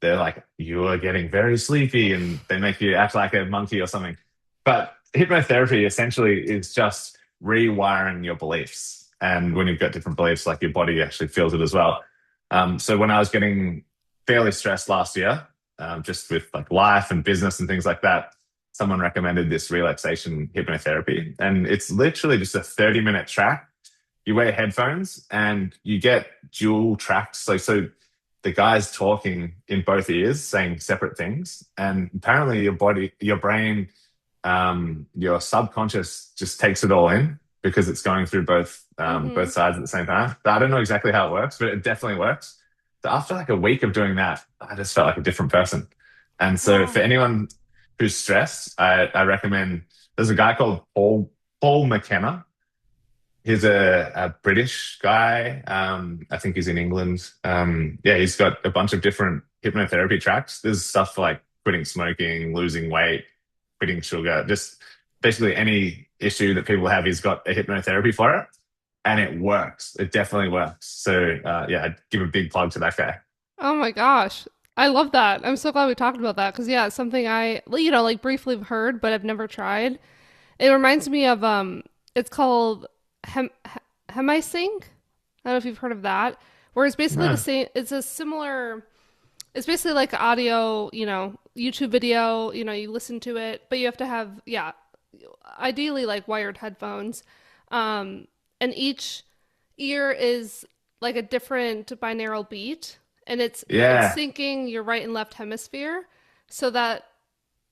they're like, you are getting very sleepy and they make you act like a monkey or something. But hypnotherapy essentially is just rewiring your beliefs. And when you've got different beliefs, like your body actually feels it as well. So when I was getting fairly stressed last year, just with like life and business and things like that, someone recommended this relaxation hypnotherapy. And it's literally just a 30-minute track. You wear headphones and you get dual tracked. So the guy's talking in both ears, saying separate things. And apparently your body, your brain, your subconscious just takes it all in because it's going through Mm-hmm. both sides at the same time. I don't know exactly how it works, but it definitely works. So after like a week of doing that, I just felt like a different person. And so for Wow. anyone who's stressed, I recommend there's a guy called Paul McKenna. He's a British guy. I think he's in England. Yeah, he's got a bunch of different hypnotherapy tracks. There's stuff for like quitting smoking, losing weight, quitting sugar, just basically any issue that people have. He's got a hypnotherapy for it, and it works. It definitely works. So yeah, I'd give a big plug to that guy. Oh my gosh. I love that. I'm so glad we talked about that because yeah, it's something I like briefly heard, but I've never tried. It reminds me of it's called Hemisync. I don't know if you've heard of that. Where it's basically the No. same. It's basically like audio, YouTube video. You listen to it, but you have to have ideally like wired headphones. And each ear is like a different binaural beat, and it's Yeah, syncing your right and left hemisphere, so that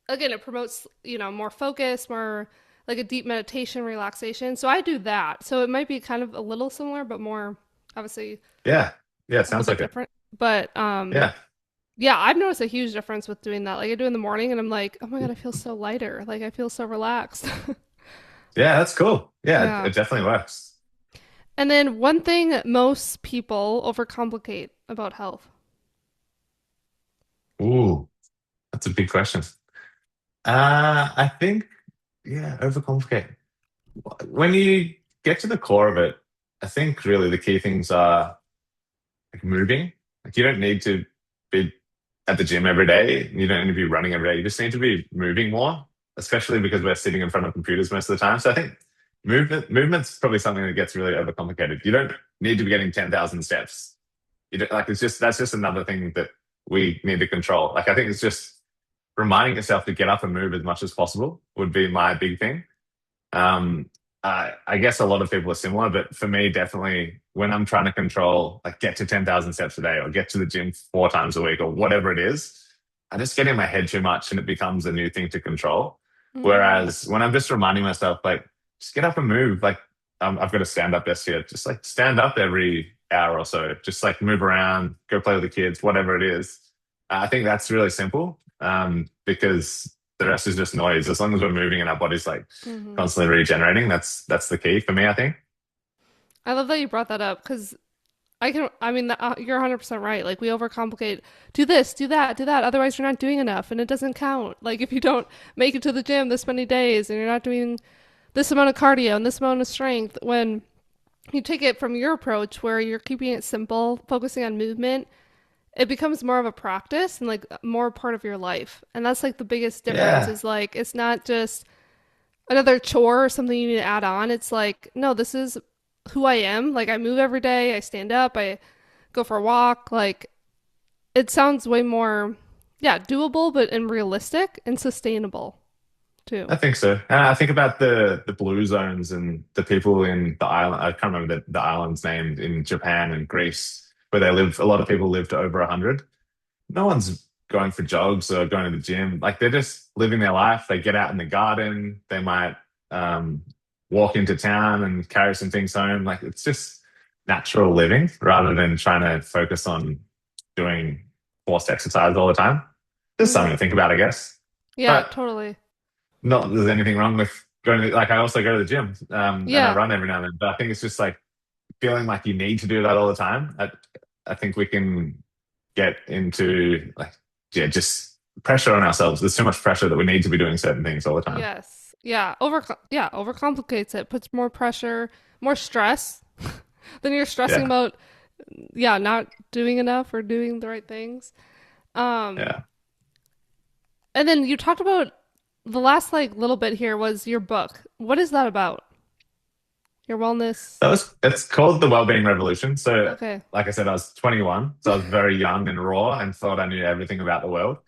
again it promotes more focus, more like a deep meditation, relaxation. So I do that. So it might be kind of a little similar, but more obviously yeah, yeah. a little Sounds bit like it. different. But Yeah, yeah, I've noticed a huge difference with doing that. Like I do in the morning, and I'm like, oh my God, I feel so lighter. Like I feel so relaxed. yeah. That's cool. Yeah, Yeah. it definitely works. And then one thing most people overcomplicate about health. Ooh, that's a big question. I think, yeah, overcomplicate. When you get to the core of it, I think really the key things are like moving. Like you don't need to be at the gym every day. You don't need to be running every day. You just need to be moving more, especially because we're sitting in front of computers most of the time. So I think movement's probably something that gets really overcomplicated. You don't need to be getting 10,000 steps. You don't like it's just that's just another thing that we need to control. Like I think it's just reminding yourself to get up and move as much as possible would be my big thing. Um, I guess a lot of people are similar, but for me, definitely when I'm trying to control, like get to 10,000 steps a day or get to the gym 4 times a week or whatever it is, I just get in my head too much and it becomes a new thing to control. Mm-hmm. Whereas when I'm just reminding myself, like, just get up and move, like, I've got a stand up desk here, just like stand up every hour or so, just like move around, go play with the kids, whatever it is. I think that's really simple because the rest is just noise. As long as we're moving and our body's like Mm-hmm. constantly regenerating, that's the key for me, I think. I love that you brought that up because I mean, you're 100% right. Like, we overcomplicate, do this, do that, do that. Otherwise, you're not doing enough and it doesn't count. Like, if you don't make it to the gym this many days and you're not doing this amount of cardio and this amount of strength, when you take it from your approach where you're keeping it simple, focusing on movement, it becomes more of a practice and like more part of your life. And that's like the biggest difference Yeah. is like, it's not just another chore or something you need to add on. It's like, no, this is who I am. Like I move every day, I stand up, I go for a walk. Like it sounds way more, yeah, doable, but and realistic and sustainable I too. think so. And I think about the blue zones and the people in the island. I can't remember the island's name in Japan and Greece, where they live. A lot of people live to over 100. No one's going for jogs or going to the gym. Like they're just living their life. They get out in the garden. They might um, walk into town and carry some things home. Like it's just natural living rather than trying to focus on doing forced exercise all the time. Just something Mm-hmm. to think about, I guess. Yeah, But totally. not that there's anything wrong with going to, like, I also go to the gym and I Yeah. run every now and then. But I think it's just like feeling like you need to do that all the time. I think we can get into like, yeah, just pressure on ourselves. There's too much pressure that we need to be doing certain things all the time. Yes. Yeah, overcomplicates it, puts more pressure, more stress. Then you're stressing Yeah. about yeah, not doing enough or doing the right things. Um, Yeah. and then you talked about the last like little bit here was your book. What is that about? Your wellness. It's called the Wellbeing Revolution. So, Okay. like I said, I was 21. So I was very young and raw and thought I knew everything about the world.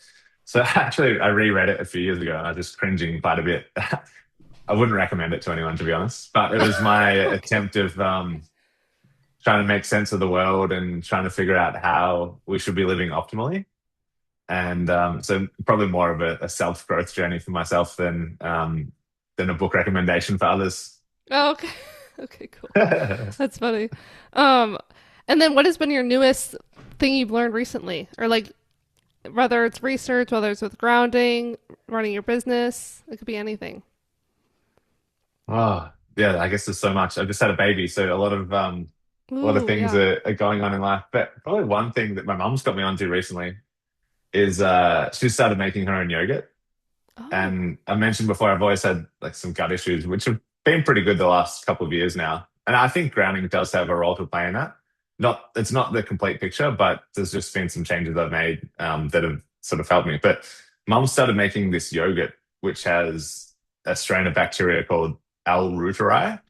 So actually, I reread it a few years ago and I was just cringing quite a bit. I wouldn't recommend it to anyone, to be honest. But it was my attempt of trying to make sense of the world and trying to figure out how we should be living optimally. And so probably more of a self-growth journey for myself than a book recommendation for others. Oh, okay. Okay, cool. That's funny. Um, and then what has been your newest thing you've learned recently? Or like whether it's research, whether it's with grounding, running your business, it could be anything. Oh, yeah, I guess there's so much. I just had a baby, so a lot of Ooh, things yeah. are going on in life. But probably one thing that my mum's got me onto recently is she started making her own yogurt. Oh, And I mentioned before I've always had like some gut issues, which have been pretty good the last couple of years now. And I think grounding does have a role to play in that. Not It's not the complete picture, but there's just been some changes I've made that have sort of helped me. But mum started making this yogurt, which has a strain of bacteria called L. reuteri,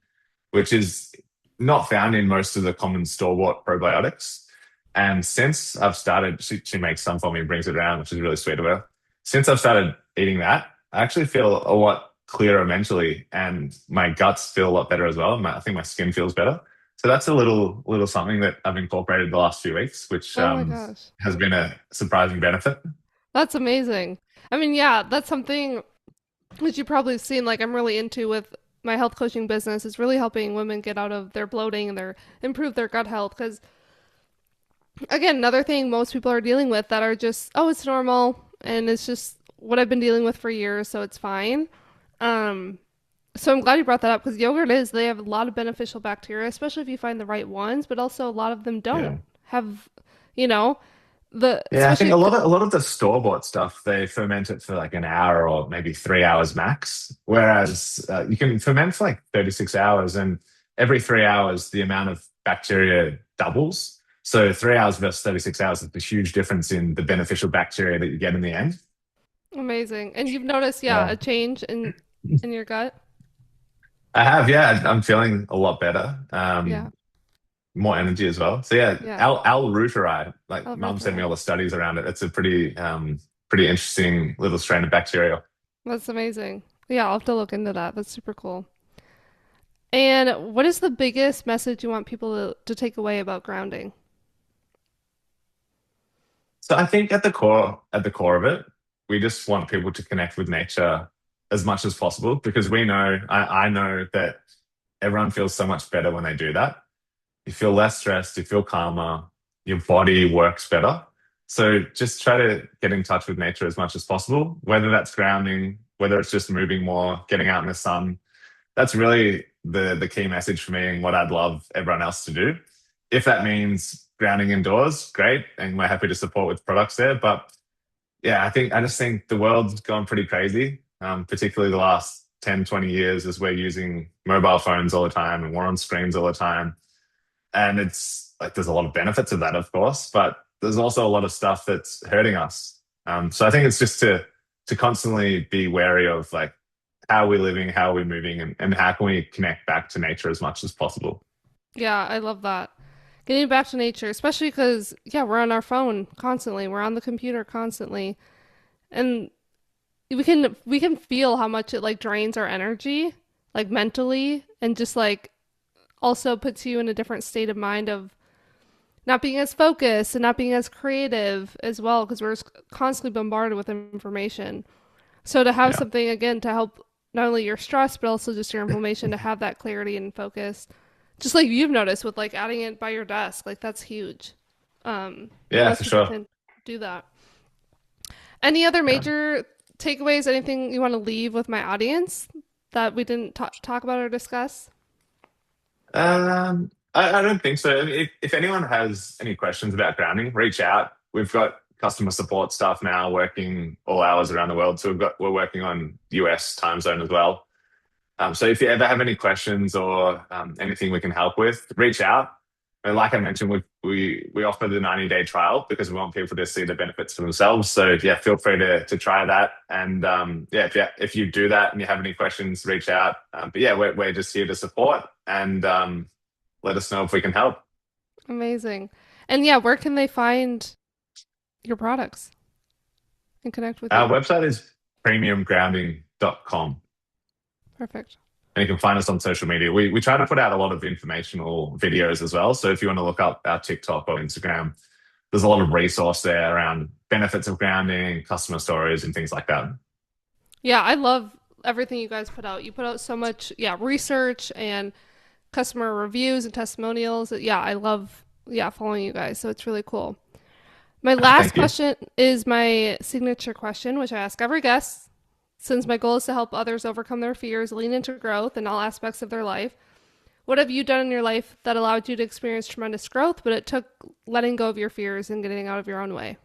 which is not found in most of the common store-bought probiotics. And since I've started, she makes some for me and brings it around, which is really sweet of her. Since I've started eating that, I actually feel a lot clearer mentally, and my guts feel a lot better as well. I think my skin feels better. So that's a little something that I've incorporated the last few weeks, which oh my gosh. has been a surprising benefit. That's amazing. I mean, yeah, that's something which you probably have seen, like I'm really into with my health coaching business is really helping women get out of their bloating and their improve their gut health. Because again, another thing most people are dealing with that are just, oh, it's normal and it's just what I've been dealing with for years, so it's fine. Um, so I'm glad you brought that up because yogurt is, they have a lot of beneficial bacteria, especially if you find the right ones, but also a lot of them Yeah. don't have, you know, the, Yeah, I think especially, a lot of the store-bought stuff, they ferment it for like an hour or maybe 3 hours max. Whereas you can ferment for like 36 hours, and every 3 hours, the amount of bacteria doubles. So 3 hours versus 36 hours is a huge difference in the beneficial bacteria that you get in the end. amazing. And you've noticed, yeah, a Yeah. change in your gut? I have, yeah. I'm feeling a lot better. Yeah. More energy as well. So yeah, Yeah. L reuteri, like mum sent me Alberta. all the studies around it. It's a pretty interesting little strain of bacteria. That's amazing. Yeah, I'll have to look into that. That's super cool. And what is the biggest message you want people to take away about grounding? So I think at the core of it, we just want people to connect with nature as much as possible because I know that everyone feels so much better when they do that. You feel less stressed, you feel calmer, your body works better. So just try to get in touch with nature as much as possible, whether that's grounding, whether it's just moving more, getting out in the sun. That's really the key message for me and what I'd love everyone else to do. If that means grounding indoors, great, and we're happy to support with products there. But yeah, I just think the world's gone pretty crazy, particularly the last 10, 20 years as we're using mobile phones all the time and we're on screens all the time. And it's like there's a lot of benefits of that, of course, but there's also a lot of stuff that's hurting us. So I think it's just to constantly be wary of like how we're living, how we're moving, and how can we connect back to nature as much as possible. Yeah, I love that. Getting back to nature, especially because, yeah, we're on our phone constantly. We're on the computer constantly. And we can feel how much it like drains our energy, like mentally, and just like also puts you in a different state of mind of not being as focused and not being as creative as well because we're constantly bombarded with information. So to have Yeah. something again to help not only your stress but also just your inflammation to have that clarity and focus, just like you've noticed with like adding it by your desk, like that's huge. Not Yeah, most for people sure. can do that. Any other Yeah. major takeaways? Anything you want to leave with my audience that we didn't talk about or discuss? I don't think so. I mean, if anyone has any questions about grounding, reach out. We've got customer support staff now working all hours around the world. So we're working on US time zone as well. So if you ever have any questions or anything we can help with, reach out. And like I mentioned, we offer the 90-day trial because we want people to see the benefits for themselves. So yeah, feel free to try that. And yeah, if you do that and you have any questions, reach out. But yeah, we're just here to support and let us know if we can help. Amazing. And yeah, where can they find your products and connect with Our you? website is premiumgrounding.com. Perfect. And you can find us on social media. We try to put out a lot of informational videos as well. So if you want to look up our TikTok or Instagram, there's a lot of resource there around benefits of grounding, customer stories, and things like that. Yeah, I love everything you guys put out. You put out so much, yeah, research and customer reviews and testimonials. Yeah, I love, yeah, following you guys. So it's really cool. My last Thank you. question is my signature question, which I ask every guest. Since my goal is to help others overcome their fears, lean into growth in all aspects of their life, what have you done in your life that allowed you to experience tremendous growth, but it took letting go of your fears and getting out of your own way?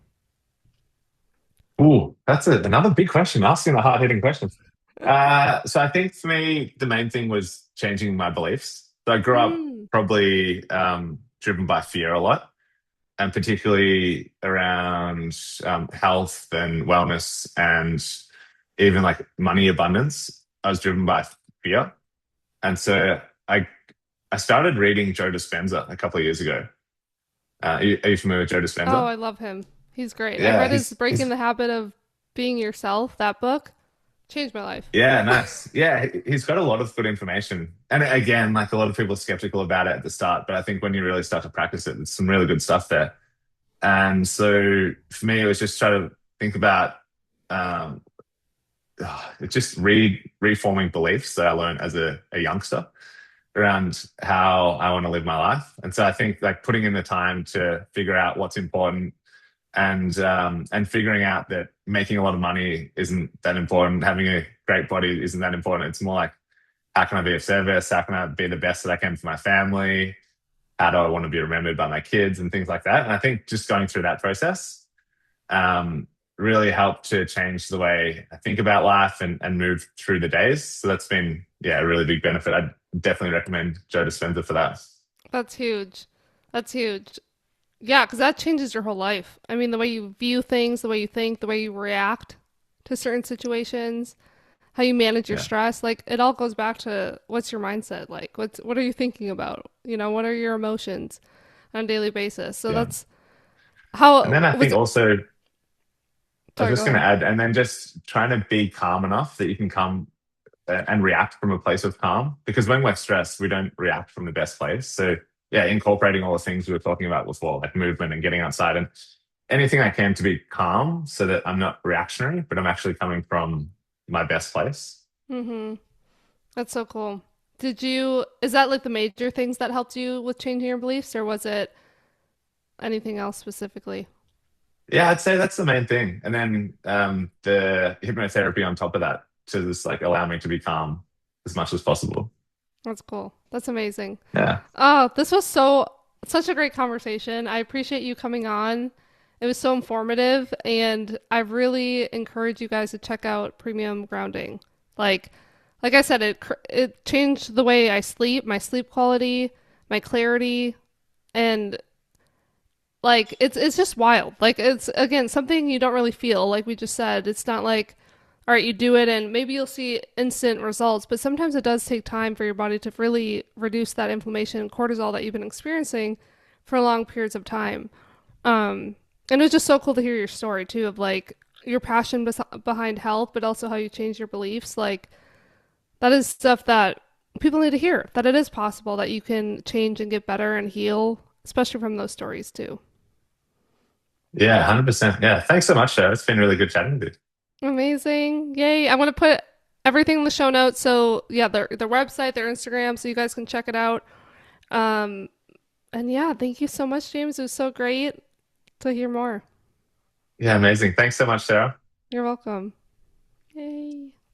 Ooh, that's another big question, asking the hard-hitting questions. So I think for me, the main thing was changing my beliefs. So I grew up Mm. probably driven by fear a lot, and particularly around health and wellness and even like money abundance. I was driven by fear. And so I started reading Joe Dispenza a couple of years ago. Are you familiar with Joe Oh, Dispenza? I love him. He's great. I Yeah, read his Breaking the Habit of Being Yourself, that book. Changed my life. yeah, nice. Yeah, he's got a lot of good information. And again, like a lot of people are skeptical about it at the start, but I think when you really start to practice it, there's some really good stuff there. And so for me, it was just trying to think about um, just reforming beliefs that I learned as a youngster around how I want to live my life. And so I think like putting in the time to figure out what's important and figuring out that making a lot of money isn't that important, having a great body isn't that important. It's more like how can I be of service? How can I be the best that I can for my family? How do I want to be remembered by my kids and things like that? And I think just going through that process um, really helped to change the way I think about life and move through the days. So that's been, yeah, a really big benefit. I'd definitely recommend Joe Dispenza for that. That's huge. That's huge. Yeah, because that changes your whole life. I mean, the way you view things, the way you think, the way you react to certain situations, how you manage your Yeah. stress, like it all goes back to what's your mindset like? What are you thinking about? What are your emotions on a daily basis? So Yeah. that's And then how I was think it? also, I was Sorry, go just going to ahead. add, and then just trying to be calm enough that you can come and react from a place of calm. Because when we're stressed, we don't react from the best place. So, yeah, incorporating all the things we were talking about before, like movement and getting outside and anything I can to be calm so that I'm not reactionary, but I'm actually coming from my best place. Mm-hmm. That's so cool. Is that like the major things that helped you with changing your beliefs, or was it anything else specifically? Yeah, I'd say that's the main thing. And then the hypnotherapy on top of that to just like allow me to be calm as much as possible. That's cool. That's amazing. Yeah. Oh, this was such a great conversation. I appreciate you coming on. It was so informative, and I really encourage you guys to check out Premium Grounding. Like, like I said, it changed the way I sleep, my sleep quality, my clarity, and like it's just wild. Like it's again something you don't really feel. Like we just said, it's not like all right, you do it and maybe you'll see instant results, but sometimes it does take time for your body to really reduce that inflammation and cortisol that you've been experiencing for long periods of time. And it was just so cool to hear your story too of like your passion behind health, but also how you change your beliefs. Like that is stuff that people need to hear, that it is possible that you can change and get better and heal, especially from those stories too. Yeah, 100%. Yeah. Thanks so much, Joe. It's been really good chatting with you. Amazing. Yay. I want to put everything in the show notes. So yeah, their website, their Instagram, so you guys can check it out. Um, and yeah, thank you so much, James. It was so great to hear more. Yeah, amazing. Thanks so much, Sarah. You're welcome. Yay.